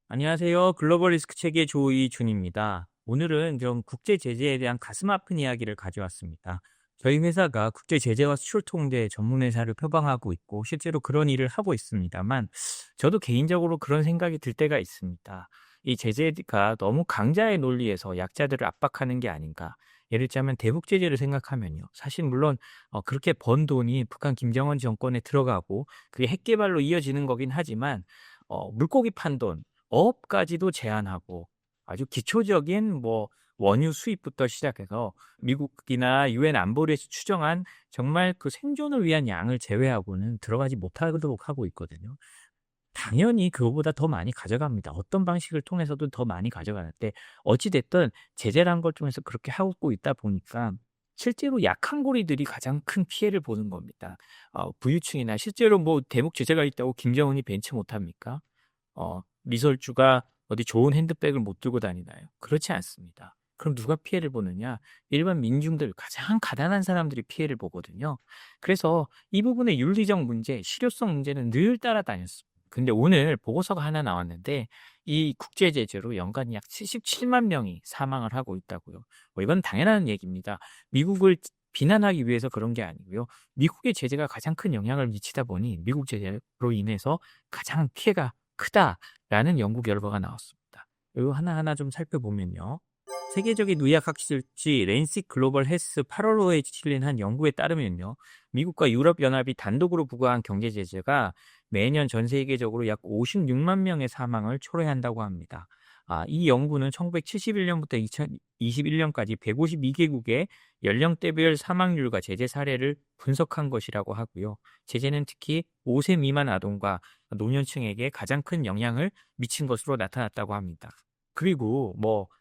안녕하세요. 글로벌 리스크 체계 조이준입니다. 오늘은 좀 국제 제재에 대한 가슴 아픈 이야기를 가져왔습니다. 저희 회사가 국제 제재와 수출 통제 전문 회사를 표방하고 있고 실제로 그런 일을 하고 있습니다만 저도 개인적으로 그런 생각이 들 때가 있습니다. 이 제재가 너무 강자의 논리에서 약자들을 압박하는 게 아닌가. 예를 들자면 대북 제재를 생각하면요. 사실 물론 그렇게 번 돈이 북한 김정은 정권에 들어가고 그게 핵 개발로 이어지는 거긴 하지만 물고기 판돈 어업까지도 제한하고 아주 기초적인 원유 수입부터 시작해서 미국이나 유엔 안보리에서 추정한 정말 그 생존을 위한 양을 제외하고는 들어가지 못하도록 하고 있거든요. 당연히 그거보다 더 많이 가져갑니다. 어떤 방식을 통해서도 더 많이 가져가는데 어찌 됐든 제재라는 걸 통해서 그렇게 하고 있다 보니까 실제로 약한 고리들이 가장 큰 피해를 보는 겁니다. 부유층이나 실제로 대북 제재가 있다고 김정은이 벤치 못합니까? 리설주가 어디 좋은 핸드백을 못 들고 다니나요? 그렇지 않습니다. 그럼 누가 피해를 보느냐? 일반 민중들, 가장 가난한 사람들이 피해를 보거든요. 그래서 이 부분의 윤리적 문제, 실효성 문제는 늘 따라다녔습니다. 근데 오늘 보고서가 하나 나왔는데 이 국제 제재로 연간 약 77만 명이 사망을 하고 있다고요. 이건 당연한 얘기입니다. 미국을 비난하기 위해서 그런 게 아니고요. 미국의 제재가 가장 큰 영향을 미치다 보니 미국 제재로 인해서 가장 피해가 크다라는 연구 결과가 나왔습니다. 이거 하나하나 좀 살펴보면요. 세계적인 의학학술지 랜식 글로벌 헬스 8월호에 실린 한 연구에 따르면요. 미국과 유럽연합이 단독으로 부과한 경제 제재가 매년 전 세계적으로 약 56만 명의 사망을 초래한다고 합니다. 이 연구는 1971년부터 2021년까지 152개국의 연령대별 사망률과 제재 사례를 분석한 것이라고 하고요. 제재는 특히 5세 미만 아동과 노년층에게 가장 큰 영향을 미친 것으로 나타났다고 합니다. 그리고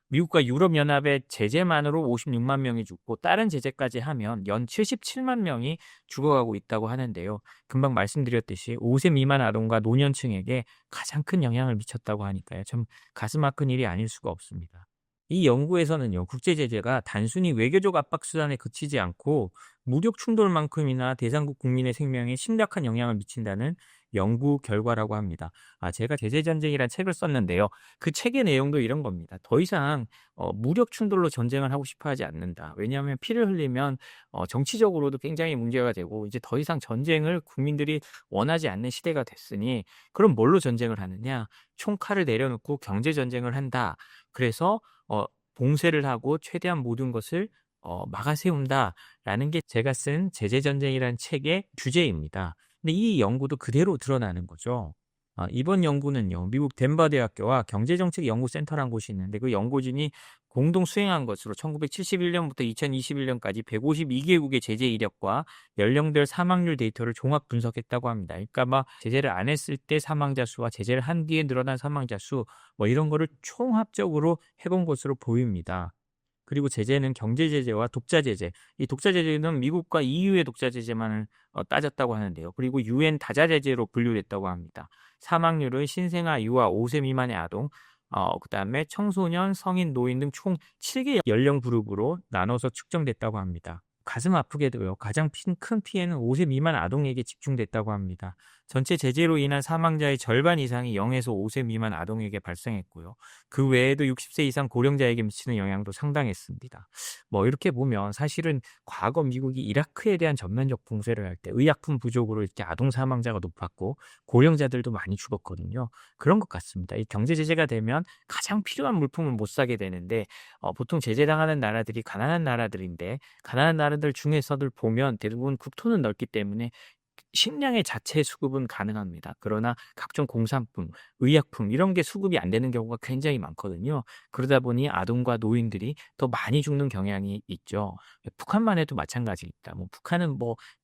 미국과 유럽연합의 제재만으로 56만 명이 죽고 다른 제재까지 하면 연 77만 명이 죽어가고 있다고 하는데요. 금방 말씀드렸듯이 5세 미만 아동과 노년층에게 가장 큰 영향을 미쳤다고 하니까요. 참 가슴 아픈 일이 아닐 수가 없습니다. 이 연구에서는요, 국제 제재가 단순히 외교적 압박 수단에 그치지 않고 무력 충돌만큼이나 대상국 국민의 생명에 심각한 영향을 미친다는 연구 결과라고 합니다. 제가 제재 전쟁이라는 책을 썼는데요. 그 책의 내용도 이런 겁니다. 더 이상 무력 충돌로 전쟁을 하고 싶어 하지 않는다. 왜냐하면 피를 흘리면 정치적으로도 굉장히 문제가 되고 이제 더 이상 전쟁을 국민들이 원하지 않는 시대가 됐으니 그럼 뭘로 전쟁을 하느냐? 총칼을 내려놓고 경제 전쟁을 한다. 그래서 봉쇄를 하고 최대한 모든 것을 막아 세운다라는 게 제가 쓴 제재 전쟁이라는 책의 주제입니다. 근데 이 연구도 그대로 드러나는 거죠. 이번 연구는요. 미국 덴버 대학교와 경제정책연구센터라는 곳이 있는데 그 연구진이 공동 수행한 것으로 1971년부터 2021년까지 152개국의 제재 이력과 연령별 사망률 데이터를 종합 분석했다고 합니다. 그러니까 제재를 안 했을 때 사망자 수와 제재를 한 뒤에 늘어난 사망자 수 이런 거를 총합적으로 해본 것으로 보입니다. 그리고 제재는 경제 제재와 독자 제재. 이 독자 제재는 미국과 EU의 독자 제재만을 따졌다고 하는데요. 그리고 유엔 다자 제재로 분류됐다고 합니다. 사망률은 신생아, 유아, 5세 미만의 아동, 그다음에 청소년, 성인, 노인 등 총 7개 연령 그룹으로 나눠서 측정됐다고 합니다. 가슴 아프게도요. 가장 큰 피해는 5세 미만 아동에게 집중됐다고 합니다. 전체 제재로 인한 사망자의 절반 이상이 0에서 5세 미만 아동에게 발생했고요. 그 외에도 60세 이상 고령자에게 미치는 영향도 상당했습니다. 이렇게 보면 사실은 과거 미국이 이라크에 대한 전면적 봉쇄를 할 때 의약품 부족으로 이렇게 아동 사망자가 높았고 고령자들도 많이 죽었거든요. 그런 것 같습니다. 이 경제 제재가 되면 가장 필요한 물품을 못 사게 되는데 보통 제재당하는 나라들이 가난한 나라들인데 가난한 나라들 중에서들 보면 대부분 국토는 넓기 때문에 식량의 자체 수급은 가능합니다. 그러나 각종 공산품, 의약품 이런 게 수급이 안 되는 경우가 굉장히 많거든요. 그러다 보니 아동과 노인들이 더 많이 죽는 경향이 있죠. 북한만 해도 마찬가지입니다. 북한은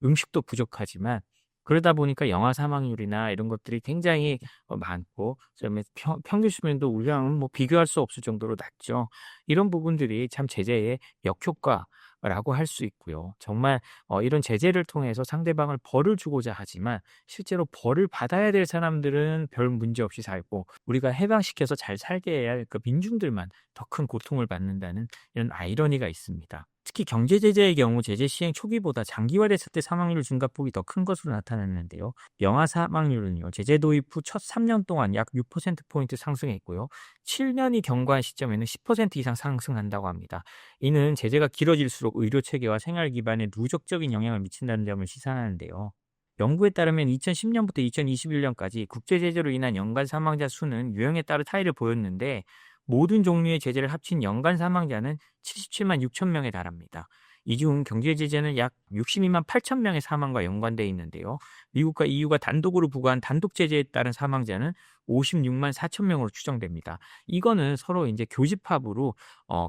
음식도 부족하지만 그러다 보니까 영아 사망률이나 이런 것들이 굉장히 많고 그다음에 평균 수명도 우리랑은 비교할 수 없을 정도로 낮죠. 이런 부분들이 참 제재의 역효과라고 할 수 있고요. 정말 이런 제재를 통해서 상대방을 벌을 주고자 하지만 실제로 벌을 받아야 될 사람들은 별 문제 없이 살고 우리가 해방시켜서 잘 살게 해야 할 그 민중들만 더 큰 고통을 받는다는 이런 아이러니가 있습니다. 특히 경제 제재의 경우 제재 시행 초기보다 장기화됐을 때 사망률 증가폭이 더 큰 것으로 나타났는데요. 영아 사망률은요, 제재 도입 후 첫 3년 동안 약 6%포인트 상승했고요. 7년이 경과한 시점에는 10% 이상 상승한다고 합니다. 이는 제재가 길어질수록 의료 체계와 생활 기반에 누적적인 영향을 미친다는 점을 시사하는데요. 연구에 따르면 2010년부터 2021년까지 국제 제재로 인한 연간 사망자 수는 유형에 따라 차이를 보였는데, 모든 종류의 제재를 합친 연간 사망자는 77만 6천 명에 달합니다. 이 중 경제 제재는 약 62만 8천 명의 사망과 연관되어 있는데요. 미국과 EU가 단독으로 부과한 단독 제재에 따른 사망자는 56만 4천 명으로 추정됩니다. 이거는 서로 이제 교집합으로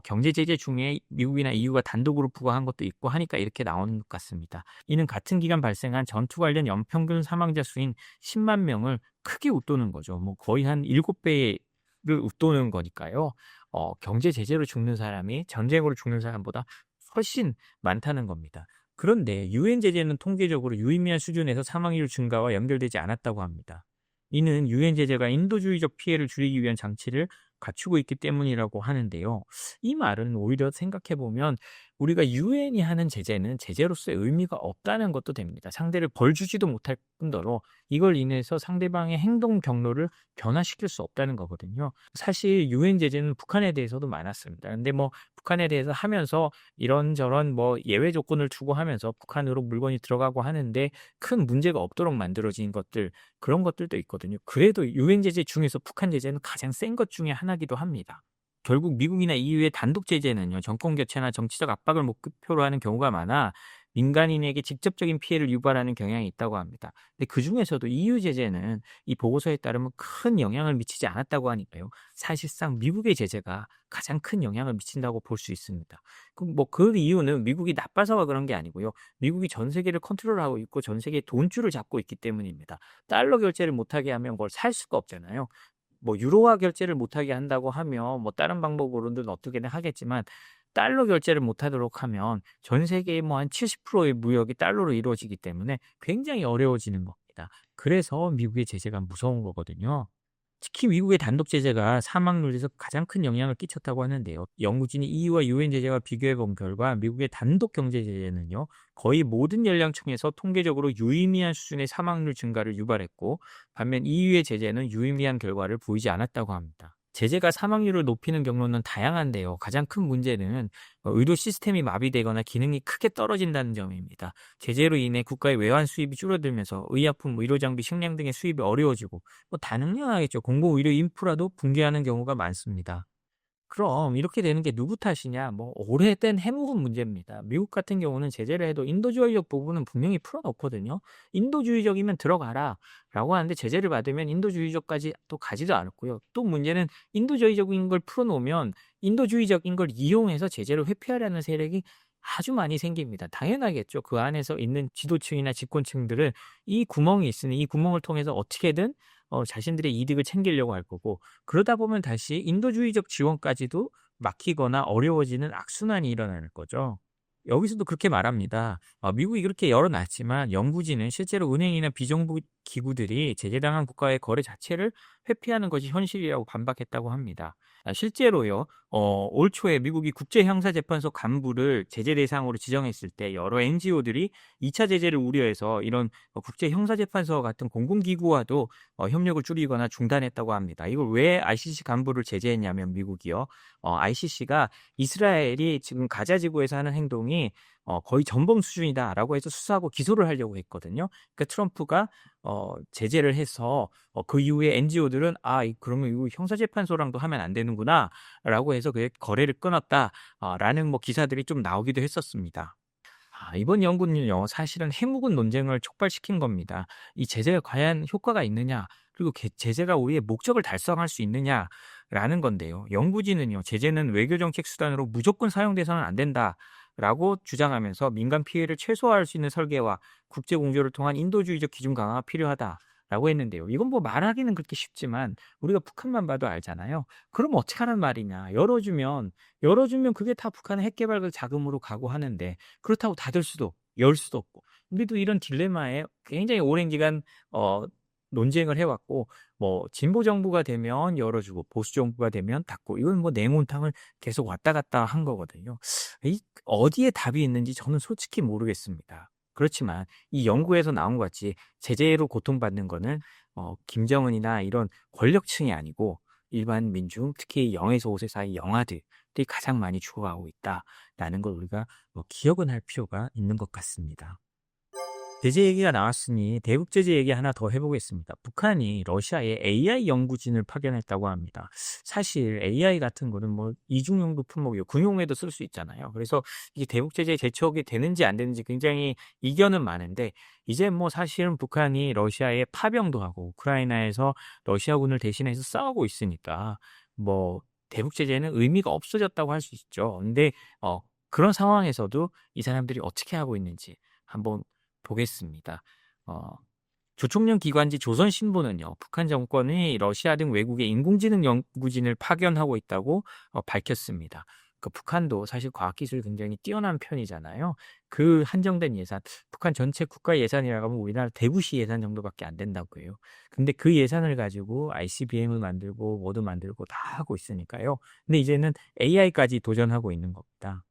경제 제재 중에 미국이나 EU가 단독으로 부과한 것도 있고 하니까 이렇게 나오는 것 같습니다. 이는 같은 기간 발생한 전투 관련 연평균 사망자 수인 10만 명을 크게 웃도는 거죠. 뭐 거의 한 7배의 를 웃도는 거니까요. 경제 제재로 죽는 사람이 전쟁으로 죽는 사람보다 훨씬 많다는 겁니다. 그런데 유엔 제재는 통계적으로 유의미한 수준에서 사망률 증가와 연결되지 않았다고 합니다. 이는 유엔 제재가 인도주의적 피해를 줄이기 위한 장치를 갖추고 있기 때문이라고 하는데요. 이 말은 오히려 생각해 보면 우리가 유엔이 하는 제재는 제재로서의 의미가 없다는 것도 됩니다. 상대를 벌 주지도 못할 뿐더러 이걸 인해서 상대방의 행동 경로를 변화시킬 수 없다는 거거든요. 사실 유엔 제재는 북한에 대해서도 많았습니다. 근데 뭐 북한에 대해서 하면서 이런저런 뭐 예외 조건을 두고 하면서 북한으로 물건이 들어가고 하는데 큰 문제가 없도록 만들어진 것들, 그런 것들도 있거든요. 그래도 유엔 제재 중에서 북한 제재는 가장 센 것 중에 하나기도 합니다. 결국 미국이나 EU의 단독 제재는요, 정권 교체나 정치적 압박을 목표로 하는 경우가 많아 민간인에게 직접적인 피해를 유발하는 경향이 있다고 합니다. 근데 그중에서도 EU 제재는 이 보고서에 따르면 큰 영향을 미치지 않았다고 하니까요. 사실상 미국의 제재가 가장 큰 영향을 미친다고 볼 수 있습니다. 그럼 뭐 그 이유는 미국이 나빠서가 그런 게 아니고요. 미국이 전 세계를 컨트롤하고 있고 전 세계의 돈줄을 잡고 있기 때문입니다. 달러 결제를 못하게 하면 그걸 살 수가 없잖아요. 뭐 유로화 결제를 못하게 한다고 하면 뭐 다른 방법으로는 어떻게든 하겠지만, 달러 결제를 못하도록 하면 전 세계의 뭐 한 70%의 무역이 달러로 이루어지기 때문에 굉장히 어려워지는 겁니다. 그래서 미국의 제재가 무서운 거거든요. 특히 미국의 단독 제재가 사망률에서 가장 큰 영향을 끼쳤다고 하는데요. 연구진이 EU와 유엔 제재와 비교해 본 결과 미국의 단독 경제 제재는요, 거의 모든 연령층에서 통계적으로 유의미한 수준의 사망률 증가를 유발했고, 반면 EU의 제재는 유의미한 결과를 보이지 않았다고 합니다. 제재가 사망률을 높이는 경로는 다양한데요. 가장 큰 문제는 의료 시스템이 마비되거나 기능이 크게 떨어진다는 점입니다. 제재로 인해 국가의 외환 수입이 줄어들면서 의약품, 의료장비, 식량 등의 수입이 어려워지고, 뭐 당연하겠죠. 공공의료 인프라도 붕괴하는 경우가 많습니다. 그럼 이렇게 되는 게 누구 탓이냐? 뭐 오래된 해묵은 문제입니다. 미국 같은 경우는 제재를 해도 인도주의적 부분은 분명히 풀어놓거든요. 인도주의적이면 들어가라라고 하는데 제재를 받으면 인도주의적까지 또 가지도 않았고요. 또 문제는 인도주의적인 걸 풀어놓으면 인도주의적인 걸 이용해서 제재를 회피하려는 세력이 아주 많이 생깁니다. 당연하겠죠. 그 안에서 있는 지도층이나 집권층들은 이 구멍이 있으니 이 구멍을 통해서 어떻게든 자신들의 이득을 챙기려고 할 거고, 그러다 보면 다시 인도주의적 지원까지도 막히거나 어려워지는 악순환이 일어나는 거죠. 여기서도 그렇게 말합니다. 미국이 그렇게 열어놨지만 연구진은 실제로 은행이나 비정부 기구들이 제재당한 국가의 거래 자체를 회피하는 것이 현실이라고 반박했다고 합니다. 실제로요, 올 초에 미국이 국제형사재판소 간부를 제재 대상으로 지정했을 때 여러 NGO들이 2차 제재를 우려해서 이런 국제형사재판소 같은 공공기구와도 협력을 줄이거나 중단했다고 합니다. 이걸 왜 ICC 간부를 제재했냐면 미국이요, ICC가 이스라엘이 지금 가자 지구에서 하는 행동이 거의 전범 수준이다라고 해서 수사하고 기소를 하려고 했거든요. 그러니까 트럼프가 제재를 해서 그 이후에 NGO들은 그러면 이거 형사재판소랑도 하면 안 되는구나라고 해서 그 거래를 끊었다라는 뭐 기사들이 좀 나오기도 했었습니다. 이번 연구는요, 사실은 해묵은 논쟁을 촉발시킨 겁니다. 이 제재가 과연 효과가 있느냐, 그리고 제재가 우리의 목적을 달성할 수 있느냐라는 건데요. 연구진은요, 제재는 외교정책 수단으로 무조건 사용돼서는 안 된다라고 주장하면서 민간 피해를 최소화할 수 있는 설계와 국제 공조를 통한 인도주의적 기준 강화가 필요하다라고 했는데요. 이건 뭐 말하기는 그렇게 쉽지만 우리가 북한만 봐도 알잖아요. 그럼 어떻게 하란 말이냐. 열어주면 그게 다 북한의 핵개발 자금으로 가고 하는데, 그렇다고 닫을 수도 열 수도 없고, 우리도 이런 딜레마에 굉장히 오랜 기간 논쟁을 해왔고, 뭐 진보 정부가 되면 열어주고 보수 정부가 되면 닫고, 이건 뭐 냉온탕을 계속 왔다 갔다 한 거거든요. 이 어디에 답이 있는지 저는 솔직히 모르겠습니다. 그렇지만 이 연구에서 나온 것 같이 제재로 고통받는 거는 김정은이나 이런 권력층이 아니고 일반 민중, 특히 0에서 5세 사이 영아들이 가장 많이 죽어가고 있다라는 걸 우리가 기억은 할 필요가 있는 것 같습니다. 제재 얘기가 나왔으니 대북 제재 얘기 하나 더 해보겠습니다. 북한이 러시아에 AI 연구진을 파견했다고 합니다. 사실 AI 같은 거는 뭐 이중용도 품목이고 군용에도 쓸 수 있잖아요. 그래서 이게 대북 제재에 제척이 되는지 안 되는지 굉장히 이견은 많은데, 이제 뭐 사실은 북한이 러시아에 파병도 하고 우크라이나에서 러시아군을 대신해서 싸우고 있으니까 뭐 대북 제재는 의미가 없어졌다고 할 수 있죠. 근데 그런 상황에서도 이 사람들이 어떻게 하고 있는지 한번 보겠습니다. 조총련 기관지 조선신보는요, 북한 정권이 러시아 등 외국의 인공지능 연구진을 파견하고 있다고 밝혔습니다. 북한도 사실 과학기술이 굉장히 뛰어난 편이잖아요. 그 한정된 예산, 북한 전체 국가 예산이라고 하면 우리나라 대구시 예산 정도밖에 안 된다고 해요. 근데 그 예산을 가지고 ICBM을 만들고 뭐도 만들고 다 하고 있으니까요. 근데 이제는 AI까지 도전하고 있는 겁니다.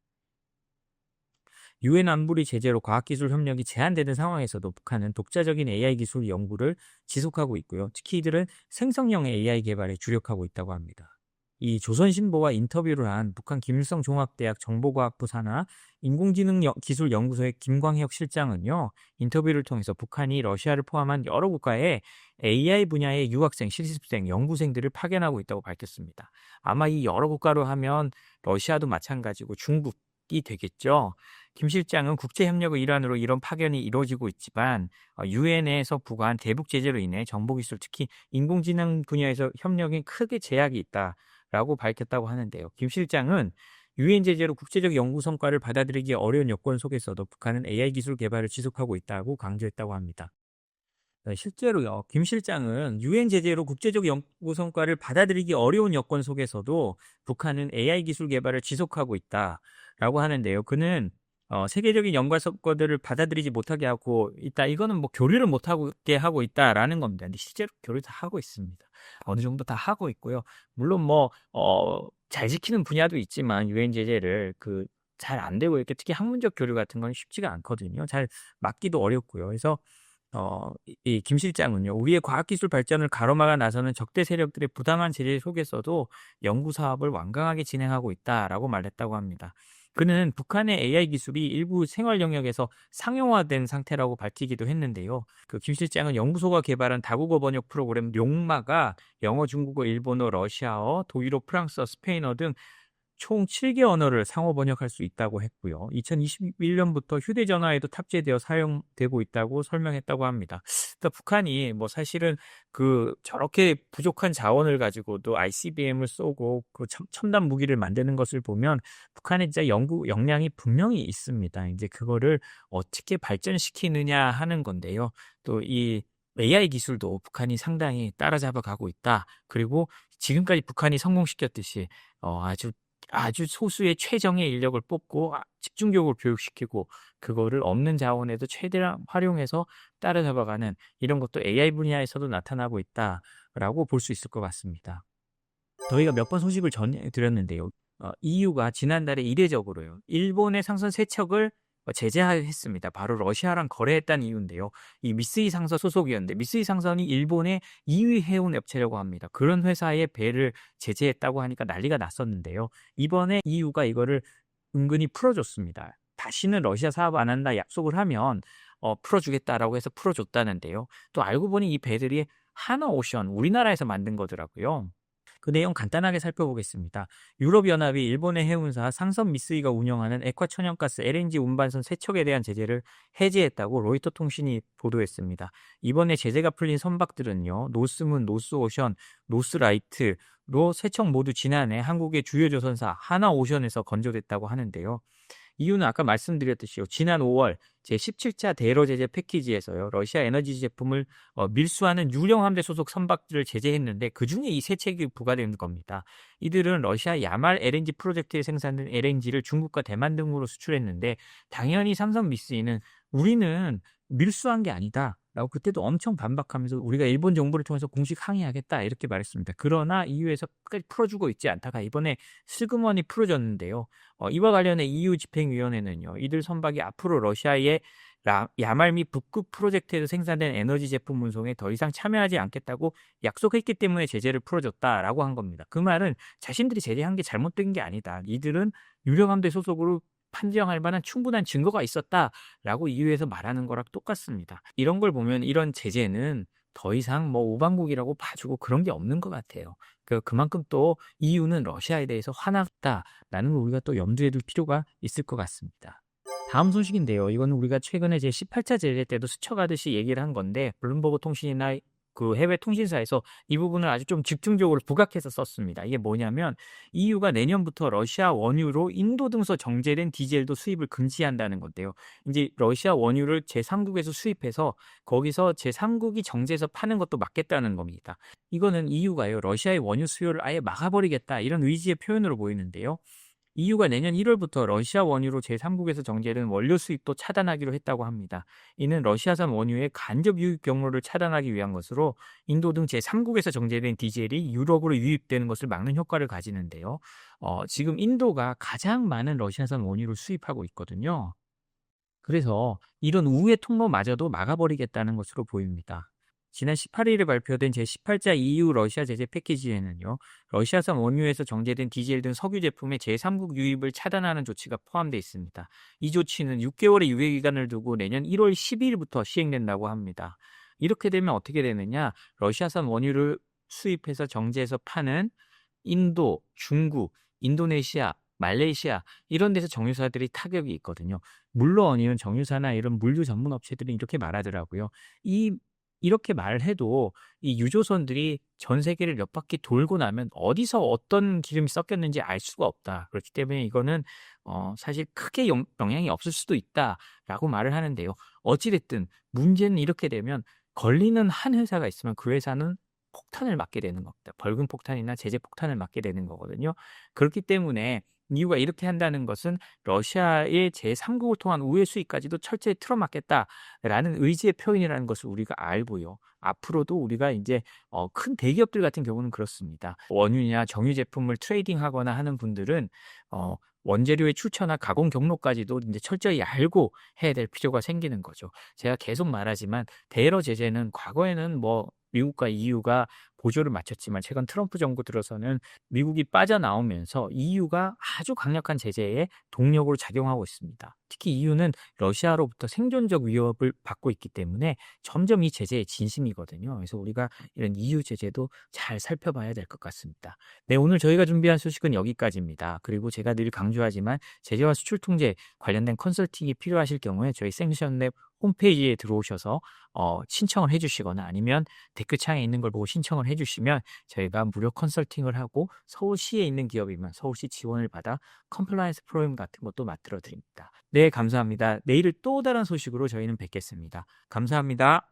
유엔 안보리 제재로 과학기술 협력이 제한되는 상황에서도 북한은 독자적인 AI 기술 연구를 지속하고 있고요. 특히 이들은 생성형 AI 개발에 주력하고 있다고 합니다. 이 조선신보와 인터뷰를 한 북한 김일성 종합대학 정보과학부 산하 인공지능 기술연구소의 김광혁 실장은요, 인터뷰를 통해서 북한이 러시아를 포함한 여러 국가에 AI 분야의 유학생, 실습생, 연구생들을 파견하고 있다고 밝혔습니다. 아마 이 여러 국가로 하면 러시아도 마찬가지고 중국이 되겠죠. 김 실장은 국제협력의 일환으로 이런 파견이 이루어지고 있지만 유엔에서 부과한 대북 제재로 인해 정보기술, 특히 인공지능 분야에서 협력에 크게 제약이 있다라고 밝혔다고 하는데요. 김 실장은 유엔 제재로 국제적 연구 성과를 받아들이기 어려운 여건 속에서도 북한은 AI 기술 개발을 지속하고 있다고 강조했다고 합니다. 실제로요, 김 실장은 유엔 제재로 국제적 연구 성과를 받아들이기 어려운 여건 속에서도 북한은 AI 기술 개발을 지속하고 있다라고 하는데요. 그는 세계적인 연구 성과들을 받아들이지 못하게 하고 있다. 이거는 뭐 교류를 못하게 하고 있다라는 겁니다. 근데 실제로 교류 다 하고 있습니다. 어느 정도 다 하고 있고요. 물론 뭐 잘 지키는 분야도 있지만 유엔 제재를 잘 안 되고 이렇게 특히 학문적 교류 같은 건 쉽지가 않거든요. 잘 막기도 어렵고요. 그래서 이 김 실장은요, 우리의 과학기술 발전을 가로막아 나서는 적대 세력들의 부당한 제재 속에서도 연구 사업을 완강하게 진행하고 있다라고 말했다고 합니다. 그는 북한의 AI 기술이 일부 생활 영역에서 상용화된 상태라고 밝히기도 했는데요. 김 실장은 연구소가 개발한 다국어 번역 프로그램 룡마가 영어, 중국어, 일본어, 러시아어, 독일어, 프랑스어, 스페인어 등 총 7개 언어를 상호 번역할 수 있다고 했고요. 2021년부터 휴대전화에도 탑재되어 사용되고 있다고 설명했다고 합니다. 그러니까 북한이 뭐 사실은 저렇게 부족한 자원을 가지고도 ICBM을 쏘고 첨단 무기를 만드는 것을 보면 북한의 진짜 연구 역량이 분명히 있습니다. 이제 그거를 어떻게 발전시키느냐 하는 건데요. 또 이 AI 기술도 북한이 상당히 따라잡아 가고 있다. 그리고 지금까지 북한이 성공시켰듯이 아주 소수의 최정의 인력을 뽑고 집중적으로 교육시키고 그거를 없는 자원에도 최대한 활용해서 따라잡아가는 이런 것도 AI 분야에서도 나타나고 있다라고 볼 수 있을 것 같습니다. 저희가 몇 번 소식을 전해드렸는데요. EU가 지난달에 이례적으로요, 일본의 상선 3척을 제재했습니다. 바로 러시아랑 거래했다는 이유인데요. 이 미쓰이 상선 소속이었는데 미쓰이 상선이 일본의 2위 해운 업체라고 합니다. 그런 회사의 배를 제재했다고 하니까 난리가 났었는데요. 이번에 EU가 이거를 은근히 풀어줬습니다. 다시는 러시아 사업 안 한다 약속을 하면 풀어주겠다라고 해서 풀어줬다는데요. 또 알고 보니 이 배들이 하나오션, 우리나라에서 만든 거더라고요. 그 내용 간단하게 살펴보겠습니다. 유럽연합이 일본의 해운사 상선 미쓰이가 운영하는 액화천연가스 LNG 운반선 3척에 대한 제재를 해제했다고 로이터 통신이 보도했습니다. 이번에 제재가 풀린 선박들은요, 노스문, 노스오션, 노스라이트로 3척 모두 지난해 한국의 주요 조선사 하나오션에서 건조됐다고 하는데요. 이유는 아까 말씀드렸듯이요, 지난 5월 제17차 대러 제재 패키지에서요, 러시아 에너지 제품을 밀수하는 유령 함대 소속 선박들을 제재했는데 그중에 이 3척이 부과되는 겁니다. 이들은 러시아 야말 LNG 프로젝트에 생산된 LNG를 중국과 대만 등으로 수출했는데 당연히 삼성 미쓰이는 우리는 밀수한 게 아니다, 라고 그때도 엄청 반박하면서 "우리가 일본 정부를 통해서 공식 항의하겠다." 이렇게 말했습니다. 그러나 EU에서 끝까지 풀어주고 있지 않다가 이번에 슬그머니 풀어줬는데요. 이와 관련해 EU 집행위원회는요. 이들 선박이 앞으로 러시아의 야말 및 북극 프로젝트에서 생산된 에너지 제품 운송에 더 이상 참여하지 않겠다고 약속했기 때문에 제재를 풀어줬다라고 한 겁니다. 그 말은 자신들이 제재한 게 잘못된 게 아니다. 이들은 유령함대 소속으로 판정할 만한 충분한 증거가 있었다라고 EU에서 말하는 거랑 똑같습니다. 이런 걸 보면 이런 제재는 더 이상 뭐 오방국이라고 봐주고 그런 게 없는 것 같아요. 그만큼 또 EU는 러시아에 대해서 화났다라는 걸 우리가 또 염두에 둘 필요가 있을 것 같습니다. 다음 소식인데요. 이거는 우리가 최근에 제 18차 제재 때도 스쳐가듯이 얘기를 한 건데 블룸버그 통신이나 그 해외 통신사에서 이 부분을 아주 좀 집중적으로 부각해서 썼습니다. 이게 뭐냐면 EU가 내년부터 러시아 원유로 인도 등서 정제된 디젤도 수입을 금지한다는 건데요. 이제 러시아 원유를 제3국에서 수입해서 거기서 제3국이 정제해서 파는 것도 막겠다는 겁니다. 이거는 EU가요. 러시아의 원유 수요를 아예 막아버리겠다 이런 의지의 표현으로 보이는데요. EU가 내년 1월부터 러시아 원유로 제3국에서 정제된 원료 수입도 차단하기로 했다고 합니다. 이는 러시아산 원유의 간접 유입 경로를 차단하기 위한 것으로 인도 등 제3국에서 정제된 디젤이 유럽으로 유입되는 것을 막는 효과를 가지는데요. 지금 인도가 가장 많은 러시아산 원유를 수입하고 있거든요. 그래서 이런 우회 통로마저도 막아버리겠다는 것으로 보입니다. 지난 18일에 발표된 제18자 EU 러시아 제재 패키지에는요. 러시아산 원유에서 정제된 디젤 등 석유 제품의 제3국 유입을 차단하는 조치가 포함되어 있습니다. 이 조치는 6개월의 유예기간을 두고 내년 1월 12일부터 시행된다고 합니다. 이렇게 되면 어떻게 되느냐? 러시아산 원유를 수입해서 정제해서 파는 인도, 중국, 인도네시아, 말레이시아 이런 데서 정유사들이 타격이 있거든요. 물론 이런 정유사나 이런 물류 전문 업체들은 이렇게 말하더라고요. 이렇게 말해도 이 유조선들이 전 세계를 몇 바퀴 돌고 나면 어디서 어떤 기름이 섞였는지 알 수가 없다. 그렇기 때문에 이거는 사실 크게 영향이 없을 수도 있다라고 말을 하는데요. 어찌 됐든 문제는 이렇게 되면 걸리는 한 회사가 있으면 그 회사는 폭탄을 맞게 되는 겁니다. 벌금 폭탄이나 제재 폭탄을 맞게 되는 거거든요. 그렇기 때문에 이유가 이렇게 한다는 것은 러시아의 제3국을 통한 우회 수익까지도 철저히 틀어막겠다라는 의지의 표현이라는 것을 우리가 알고요. 앞으로도 우리가 이제 큰 대기업들 같은 경우는 그렇습니다. 원유나 정유 제품을 트레이딩하거나 하는 분들은 원재료의 출처나 가공 경로까지도 이제 철저히 알고 해야 될 필요가 생기는 거죠. 제가 계속 말하지만 대러 제재는 과거에는 뭐 미국과 EU가 보조를 맞췄지만 최근 트럼프 정부 들어서는 미국이 빠져나오면서 EU가 아주 강력한 제재에 동력으로 작용하고 있습니다. 특히 EU는 러시아로부터 생존적 위협을 받고 있기 때문에 점점 이 제재의 진심이거든요. 그래서 우리가 이런 EU 제재도 잘 살펴봐야 될 것 같습니다. 네, 오늘 저희가 준비한 소식은 여기까지입니다. 그리고 제가 늘 강조하지만 제재와 수출 통제 관련된 컨설팅이 필요하실 경우에 저희 생션랩 홈페이지에 들어오셔서 신청을 해주시거나 아니면 댓글창에 있는 걸 보고 신청을 해주시면 저희가 무료 컨설팅을 하고 서울시에 있는 기업이면 서울시 지원을 받아 컴플라이언스 프로그램 같은 것도 만들어 드립니다. 네, 감사합니다. 내일 또 다른 소식으로 저희는 뵙겠습니다. 감사합니다.